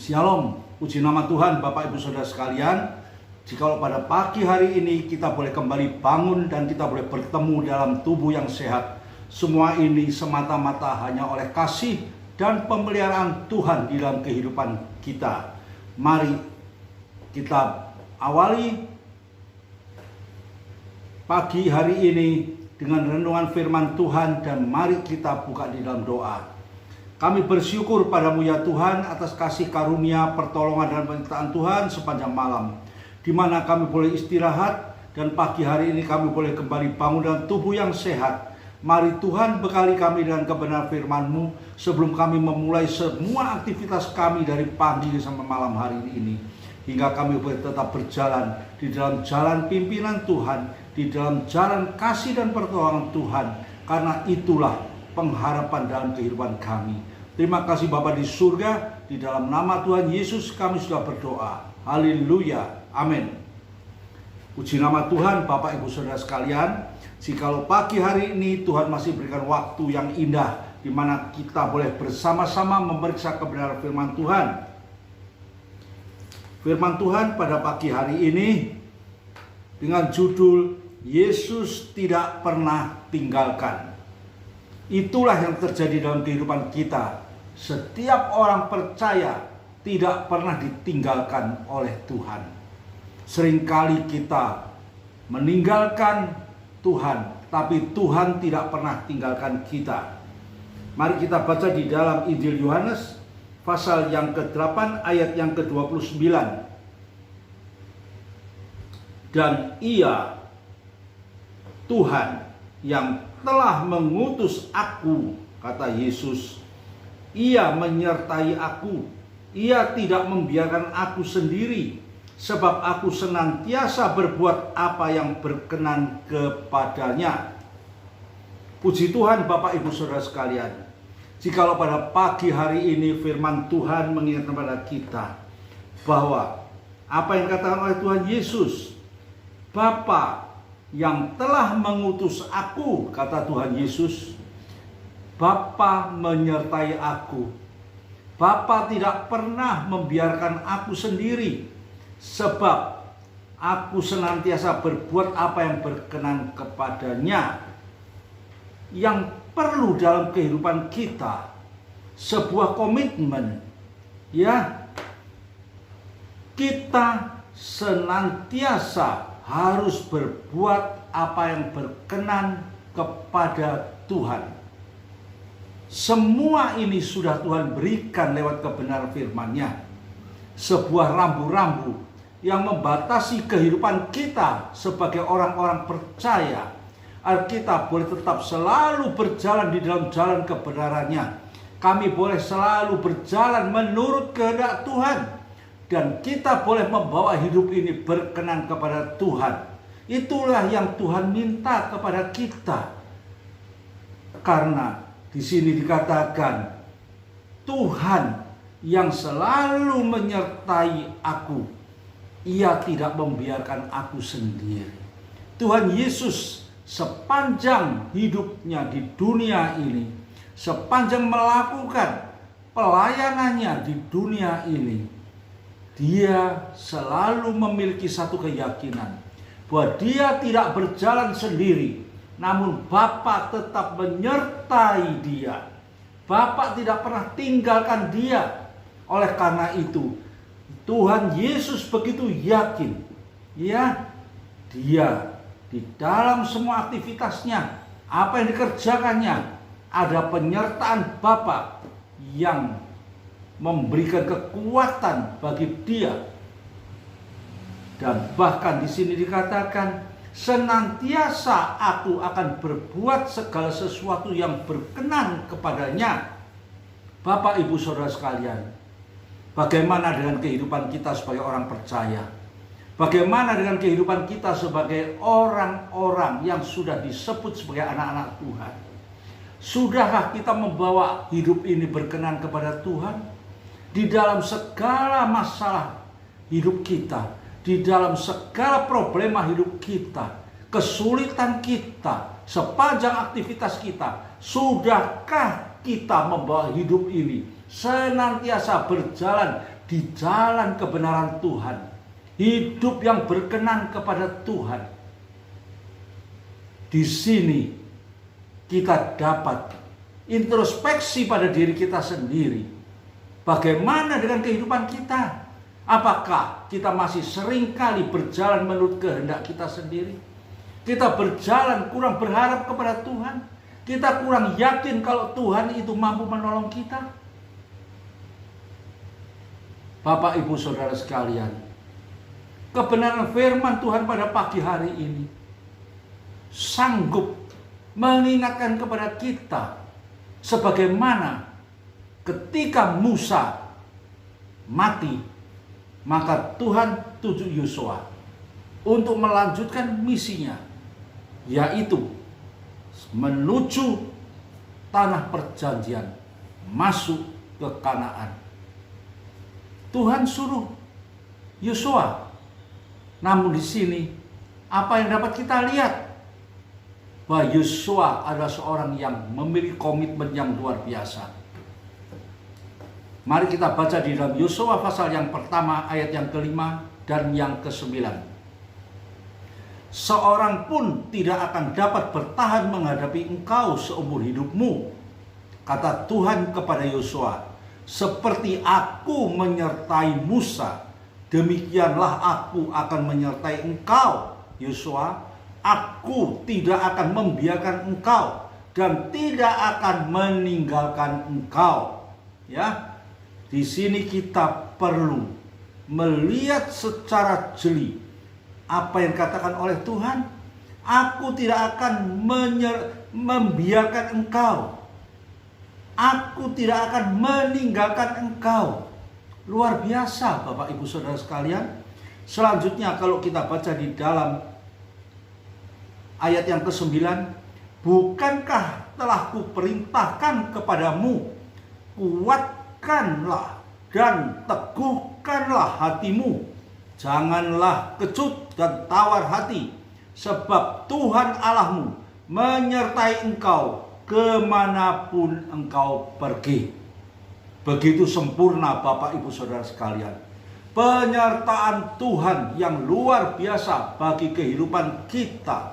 Shalom, puji nama Tuhan Bapak Ibu Saudara sekalian. Jikalau pada pagi hari ini kita boleh kembali bangun dan kita boleh bertemu dalam tubuh yang sehat, semua ini semata-mata hanya oleh kasih dan pemeliharaan Tuhan di dalam kehidupan kita. Mari kita awali pagi hari ini dengan renungan firman Tuhan dan mari kita buka di dalam doa. Kami bersyukur padamu ya Tuhan atas kasih karunia, pertolongan dan penyertaan Tuhan sepanjang malam, di mana kami boleh istirahat dan pagi hari ini kami boleh kembali bangun dengan tubuh yang sehat. Mari Tuhan bekali kami dengan kebenaran firman-Mu sebelum kami memulai semua aktivitas kami dari pagi sampai malam hari ini, hingga kami boleh tetap berjalan di dalam jalan pimpinan Tuhan, di dalam jalan kasih dan pertolongan Tuhan, karena itulah pengharapan dalam kehidupan kami. Terima kasih Bapa di surga, di dalam nama Tuhan Yesus kami sudah berdoa. Haleluya, amin. Puji nama Tuhan Bapak Ibu Saudara sekalian. Jikalau pagi hari ini Tuhan masih berikan waktu yang indah, di mana kita boleh bersama-sama memeriksa kebenaran firman Tuhan. Firman Tuhan pada pagi hari ini dengan judul Yesus tidak pernah tinggalkan. Itulah yang terjadi dalam kehidupan kita. Setiap orang percaya tidak pernah ditinggalkan oleh Tuhan. Seringkali kita meninggalkan Tuhan, tapi Tuhan tidak pernah tinggalkan kita. Mari kita baca di dalam Injil Yohanes pasal yang ke-8 ayat yang ke-29. Dan Ia, Tuhan yang telah mengutus aku, kata Yesus, Ia menyertai aku. Ia tidak membiarkan aku sendiri, sebab aku senantiasa berbuat apa yang berkenan kepadanya. Puji Tuhan Bapak Ibu Saudara sekalian. Jikalau pada pagi hari ini firman Tuhan mengingatkan kepada kita bahwa apa yang dikatakan oleh Tuhan Yesus, Bapa yang telah mengutus aku, kata Tuhan Yesus, Bapa menyertai aku. Bapa tidak pernah membiarkan aku sendiri, sebab aku senantiasa berbuat apa yang berkenan kepadanya. Yang perlu dalam kehidupan kita sebuah komitmen, ya, kita senantiasa harus berbuat apa yang berkenan kepada Tuhan. Semua ini sudah Tuhan berikan lewat kebenaran firman-Nya. Sebuah rambu-rambu yang membatasi kehidupan kita sebagai orang-orang percaya, agar kita boleh tetap selalu berjalan di dalam jalan kebenaran-Nya. Kami boleh selalu berjalan menurut kehendak Tuhan, dan kita boleh membawa hidup ini berkenan kepada Tuhan. Itulah yang Tuhan minta kepada kita. Karena di sini dikatakan, Tuhan yang selalu menyertai aku. Ia tidak membiarkan aku sendiri. Tuhan Yesus sepanjang hidupnya di dunia ini, sepanjang melakukan pelayanannya di dunia ini, Dia selalu memiliki satu keyakinan bahwa Dia tidak berjalan sendiri, namun Bapa tetap menyertai Dia. Bapa tidak pernah tinggalkan Dia. Oleh karena itu, Tuhan Yesus begitu yakin, ya, Dia di dalam semua aktivitasnya, apa yang dikerjakannya, ada penyertaan Bapa yang memberikan kekuatan bagi Dia. Dan bahkan di sini dikatakan, senantiasa aku akan berbuat segala sesuatu yang berkenan kepadanya. Bapak Ibu Saudara sekalian, bagaimana dengan kehidupan kita sebagai orang percaya? Bagaimana dengan kehidupan kita sebagai orang-orang yang sudah disebut sebagai anak-anak Tuhan? Sudahkah kita membawa hidup ini berkenan kepada Tuhan? Di dalam segala masalah hidup kita, di dalam segala problema hidup kita, kesulitan kita, sepanjang aktivitas kita, sudahkah kita membawa hidup ini senantiasa berjalan di jalan kebenaran Tuhan, hidup yang berkenan kepada Tuhan. Di sini kita dapat introspeksi pada diri kita sendiri. Bagaimana dengan kehidupan kita? Apakah kita masih seringkali berjalan menurut kehendak kita sendiri? Kita berjalan kurang berharap kepada Tuhan. Kita kurang yakin kalau Tuhan itu mampu menolong kita. Bapak, Ibu, Saudara sekalian, kebenaran firman Tuhan pada pagi hari ini sanggup mengingatkan kepada kita sebagaimana ketika Musa mati, maka Tuhan tunjuk Yosua untuk melanjutkan misinya, yaitu menuju tanah perjanjian, masuk ke Kanaan. Tuhan suruh Yosua. Namun di sini apa yang dapat kita lihat? Bahwa Yosua adalah seorang yang memiliki komitmen yang luar biasa. Mari kita baca di dalam Yosua pasal yang pertama, ayat yang kelima dan yang kesembilan. Seorang pun tidak akan dapat bertahan menghadapi engkau seumur hidupmu, kata Tuhan kepada Yosua. Seperti aku menyertai Musa, demikianlah aku akan menyertai engkau, Yosua. Aku tidak akan membiarkan engkau dan tidak akan meninggalkan engkau. Ya, di sini kita perlu melihat secara jeli apa yang dikatakan oleh Tuhan. Aku tidak akan membiarkan engkau. Aku tidak akan meninggalkan engkau. Luar biasa, Bapak, Ibu, Saudara sekalian. Selanjutnya kalau kita baca di dalam ayat yang ke-9, bukankah telah kuperintahkan kepadamu, kuatkanlah dan teguhkanlah hatimu, janganlah kecut dan tawar hati, sebab Tuhan Allahmu menyertai engkau kemanapun engkau pergi. Begitu sempurna, Bapak, Ibu, Saudara sekalian, penyertaan Tuhan yang luar biasa bagi kehidupan kita,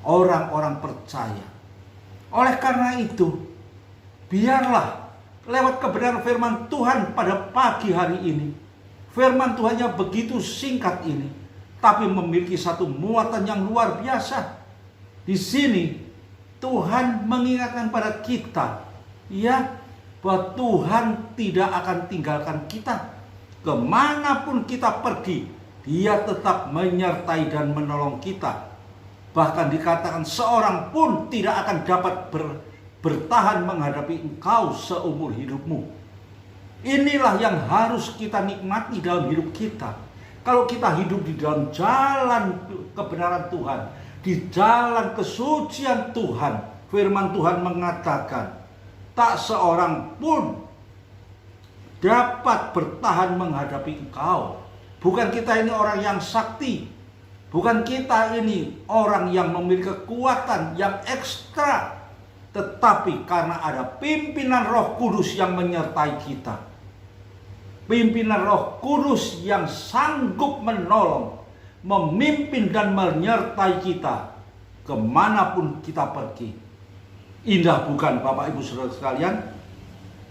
orang-orang percaya. Oleh karena itu, biarlah lewat kebenaran firman Tuhan pada pagi hari ini, firman Tuhan yang begitu singkat ini, tapi memiliki satu muatan yang luar biasa. Di sini Tuhan mengingatkan pada kita, ya, bahwa Tuhan tidak akan tinggalkan kita. Kemanapun kita pergi, Dia tetap menyertai dan menolong kita. Bahkan dikatakan seorang pun tidak akan dapat bertahan menghadapi engkau seumur hidupmu. Inilah yang harus kita nikmati dalam hidup kita. Kalau kita hidup di dalam jalan kebenaran Tuhan, di jalan kesucian Tuhan, firman Tuhan mengatakan, tak seorang pun dapat bertahan menghadapi engkau. Bukan kita ini orang yang sakti, bukan kita ini orang yang memiliki kekuatan yang ekstra, tetapi karena ada pimpinan Roh Kudus yang menyertai kita. Pimpinan Roh Kudus yang sanggup menolong, memimpin dan menyertai kita kemanapun kita pergi. Indah bukan, Bapak, Ibu, Saudara sekalian?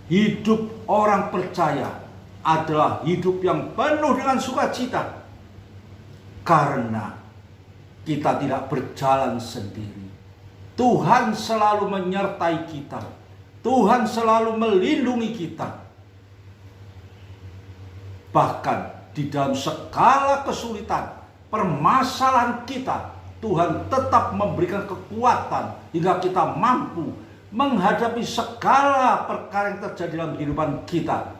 Hidup orang percaya adalah hidup yang penuh dengan sukacita, karena kita tidak berjalan sendiri. Tuhan selalu menyertai kita. Tuhan selalu melindungi kita. Bahkan di dalam segala kesulitan, permasalahan kita, Tuhan tetap memberikan kekuatan hingga kita mampu menghadapi segala perkara yang terjadi dalam kehidupan kita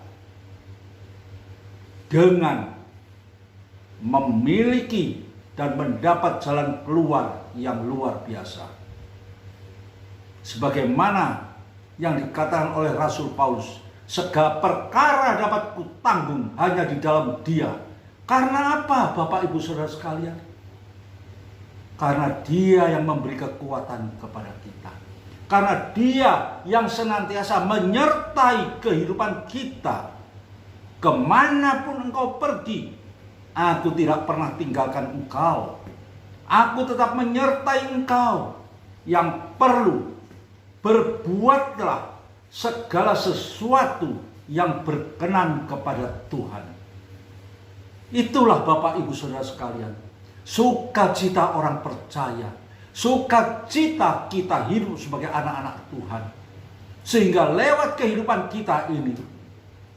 dengan memiliki dan mendapat jalan keluar yang luar biasa. Sebagaimana yang dikatakan oleh Rasul Paulus, segala perkara dapat kutanggung hanya di dalam Dia. Karena apa, Bapak, Ibu, Saudara sekalian? Karena Dia yang memberi kekuatan kepada kita. Karena Dia yang senantiasa menyertai kehidupan kita. Kemanapun engkau pergi, aku tidak pernah tinggalkan engkau. Aku tetap menyertai engkau. Yang perlu, berbuatlah segala sesuatu yang berkenan kepada Tuhan. Itulah Bapak Ibu Saudara sekalian, sukacita orang percaya, sukacita kita hidup sebagai anak-anak Tuhan. Sehingga lewat kehidupan kita ini,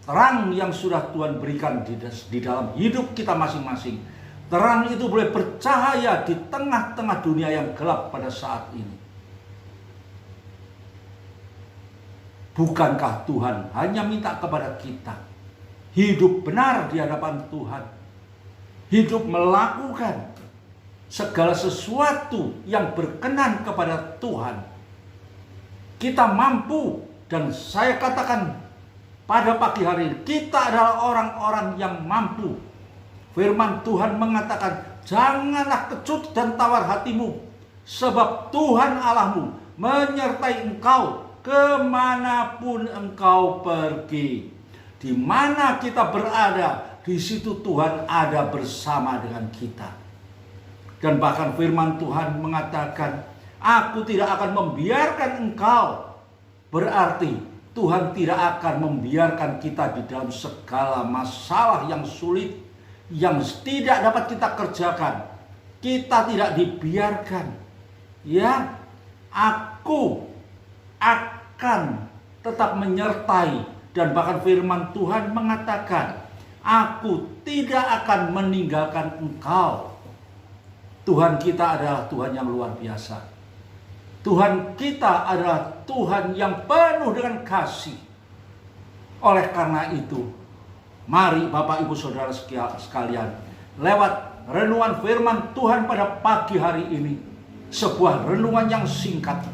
terang yang sudah Tuhan berikan di dalam hidup kita masing-masing, terang itu boleh bercahaya di tengah-tengah dunia yang gelap pada saat ini. Bukankah Tuhan hanya minta kepada kita hidup benar di hadapan Tuhan, hidup melakukan segala sesuatu yang berkenan kepada Tuhan? Kita mampu, dan saya katakan pada pagi hari ini, kita adalah orang-orang yang mampu. Firman Tuhan mengatakan, janganlah kecut dan tawar hatimu, sebab Tuhan Allahmu menyertai engkau kemanapun engkau pergi. Di mana kita berada, di situ Tuhan ada bersama dengan kita. Dan bahkan firman Tuhan mengatakan, aku tidak akan membiarkan engkau. Berarti Tuhan tidak akan membiarkan kita di dalam segala masalah yang sulit, yang tidak dapat kita kerjakan. Kita tidak dibiarkan. Ya, aku akan tetap menyertai. Dan bahkan firman Tuhan mengatakan, aku tidak akan meninggalkan engkau. Tuhan kita adalah Tuhan yang luar biasa. Tuhan kita adalah Tuhan yang penuh dengan kasih. Oleh karena itu, mari Bapak Ibu Saudara sekalian, lewat renungan firman Tuhan pada pagi hari ini, sebuah renungan yang singkat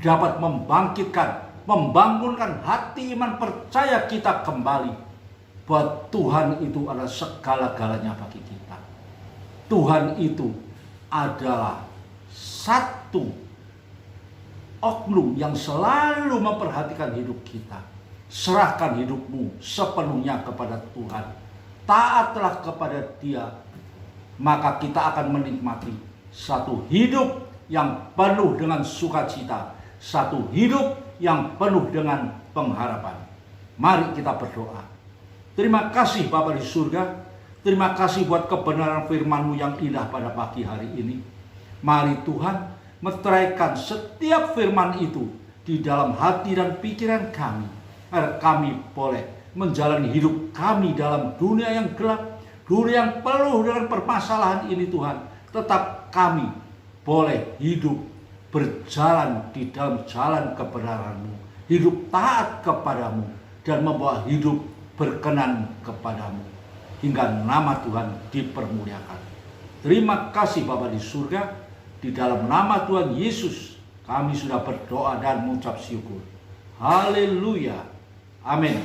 dapat membangkitkan, membangunkan hati iman percaya kita kembali bahwa Tuhan itu adalah segala-galanya bagi kita. Tuhan itu adalah satu oknum yang selalu memperhatikan hidup kita. Serahkan hidupmu sepenuhnya kepada Tuhan. Taatlah kepada Dia. Maka kita akan menikmati satu hidup yang penuh dengan sukacita. Satu hidup yang penuh dengan pengharapan. Mari kita berdoa. Terima kasih Bapa di surga. Terima kasih buat kebenaran firman-Mu yang indah pada pagi hari ini. Mari Tuhan, meteraikan setiap firman itu di dalam hati dan pikiran kami, agar kami boleh menjalani hidup kami dalam dunia yang gelap, dunia yang penuh dengan permasalahan ini Tuhan. Tetap kami boleh hidup berjalan di dalam jalan kebenaran-Mu, hidup taat kepadamu, dan membawa hidup berkenan kepadamu, hingga nama Tuhan dipermuliakan. Terima kasih Bapa di surga. Di dalam nama Tuhan Yesus kami sudah berdoa dan mengucap syukur. Haleluya. Amin.